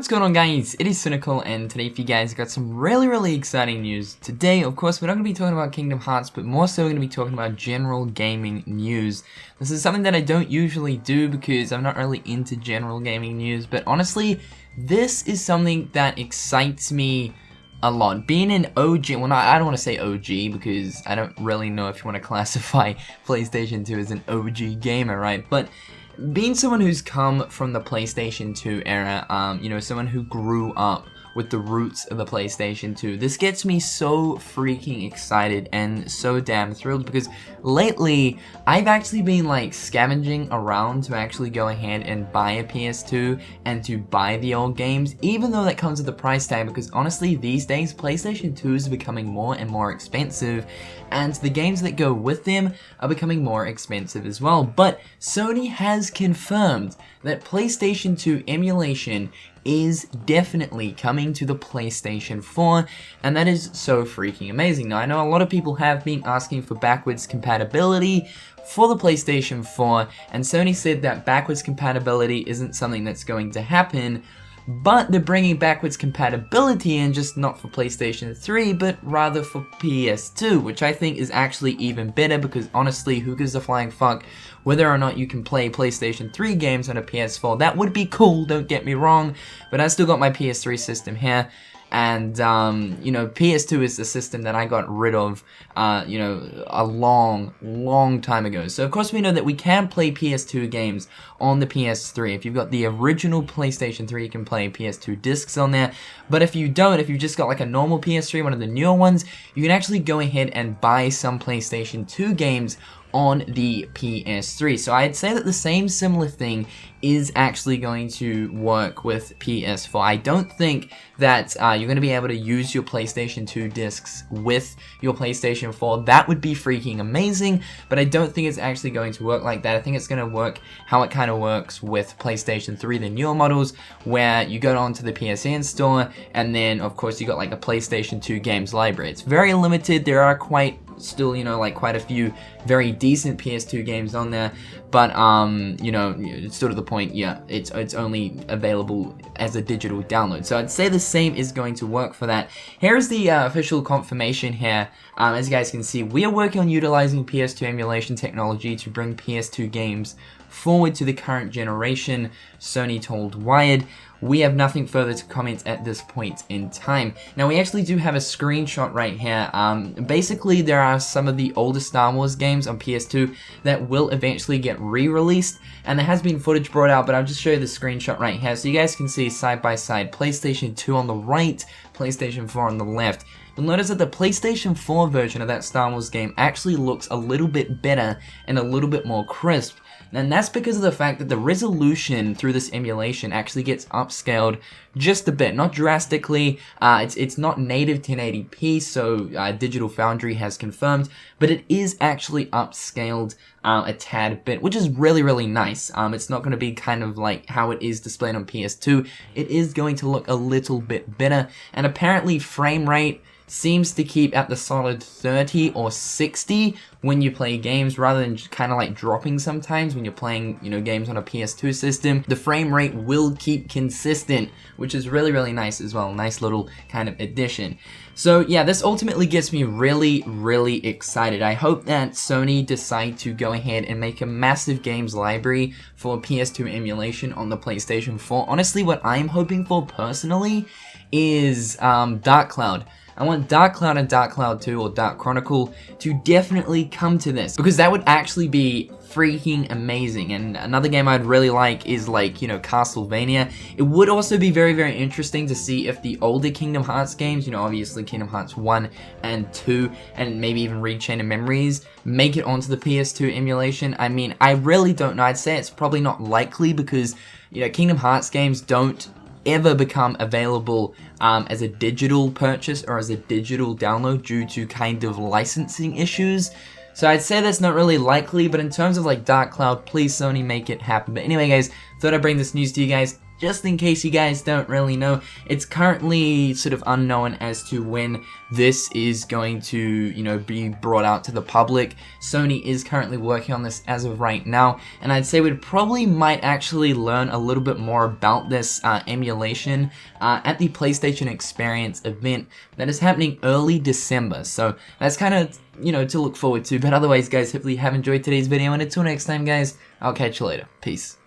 What's going on, guys? It is Cynnnical, and today for you guys I got some really exciting news. Today, of course, we're not going to be talking about Kingdom Hearts, but more so we're going to be talking about general gaming news. This is something that I don't usually do because I'm not really into general gaming news, but honestly, this is something that excites me a lot. Being an OG, well, I don't want to say OG because I don't really know if you want to classify PlayStation 2 as an OG gamer, right? But being someone who's come from the PlayStation 2 era, you know, someone who grew up with the roots of the PlayStation 2, this gets me so freaking excited and so damn thrilled because lately I've actually been like scavenging around to actually go ahead and buy a PS2 and to buy the old games, even though that comes with a price tag, because honestly these days PlayStation 2 is becoming more and more expensive and the games that go with them are becoming more expensive as well. But Sony has confirmed that PlayStation 2 Emulation is definitely coming to the PlayStation 4, and that is so freaking amazing. Now, I know a lot of people have been asking for backwards compatibility for the PlayStation 4, and Sony said that backwards compatibility isn't something that's going to happen, but they're bringing backwards compatibility in, just not for PlayStation 3, but rather for PS2, which I think is actually even better because honestly, who gives a flying fuck whether or not you can play PlayStation 3 games on a PS4? That would be cool, don't get me wrong, but I still got my PS3 system here. And, you know, PS2 is the system that I got rid of, you know, a long time ago. So, of course, we know that we can play PS2 games on the PS3. If you've got the original PlayStation 3, you can play PS2 discs on there. But if you don't, if you've just got like a normal PS3, one of the newer ones, you can actually go ahead and buy some PlayStation 2 games on the PS3. So I'd say that the same similar thing is actually going to work with PS4. I don't think that you're going to be able to use your PlayStation 2 discs with your PlayStation 4. That would be freaking amazing, but I don't think it's actually going to work like that. I think it's going to work how it kind of works with PlayStation 3, the newer models, where you go onto the PSN store, and then of course you got like a PlayStation 2 games library. It's very limited. There are still, you know, like quite a few very decent PS2 games on there, but you know, it's sort of the point, yeah, it's only available as a digital download. So I'd say the same is going to work for that. Here's the official confirmation here. As you guys can see, we are working on utilizing PS2 emulation technology to bring PS2 games forward to the current generation, Sony told Wired. We have nothing further to comment at this point in time. Now, we actually do have a screenshot right here. Basically, there are some of the older Star Wars games on PS2 that will eventually get re-released, and there has been footage brought out, but I'll just show you the screenshot right here. So you guys can see side by side, PlayStation 2 on the right, PlayStation 4 on the left. You'll notice that the PlayStation 4 version of that Star Wars game actually looks a little bit better and a little bit more crisp. And that's because of the fact that the resolution through this emulation actually gets upscaled just a bit, not drastically. It's not native 1080p, so Digital Foundry has confirmed, but it is actually upscaled a tad bit, which is really nice. It's not going to be kind of like how it is displayed on PS2. It is going to look a little bit better, and apparently frame rate seems to keep at the solid 30 or 60 when you play games, rather than kind of like dropping sometimes when you're playing, you know, games on a PS2 system. The frame rate will keep consistent, which is really nice as well. Nice little kind of addition. So yeah, this ultimately gets me really excited. I hope that Sony decide to go ahead and make a massive games library for PS2 emulation on the PlayStation 4. Honestly, what I'm hoping for personally is Dark Cloud. I want Dark Cloud and Dark Cloud 2 or Dark Chronicle to definitely come to this, because that would actually be freaking amazing. And another game I'd really like is like, you know, Castlevania. It would also be very interesting to see if the older Kingdom Hearts games, you know, obviously Kingdom Hearts 1 and 2, and maybe even Read Chain of Memories, make it onto the PS2 emulation. I mean, I really don't know. I'd say it's probably not likely because, you know, Kingdom Hearts games don't ever become available as a digital purchase or as a digital download due to kind of licensing issues. So I'd say that's not really likely, but in terms of like Dark Cloud, please Sony make it happen. But anyway guys, thought I'd bring this news to you guys. just in case you guys don't really know, it's currently sort of unknown as to when this is going to, you know, be brought out to the public. Sony is currently working on this as of right now, and I'd say we probably might actually learn a little bit more about this emulation at the PlayStation Experience event that is happening early December. So that's kind of, you know, to look forward to. But otherwise, guys, hopefully you have enjoyed today's video, and until next time, guys, I'll catch you later. Peace.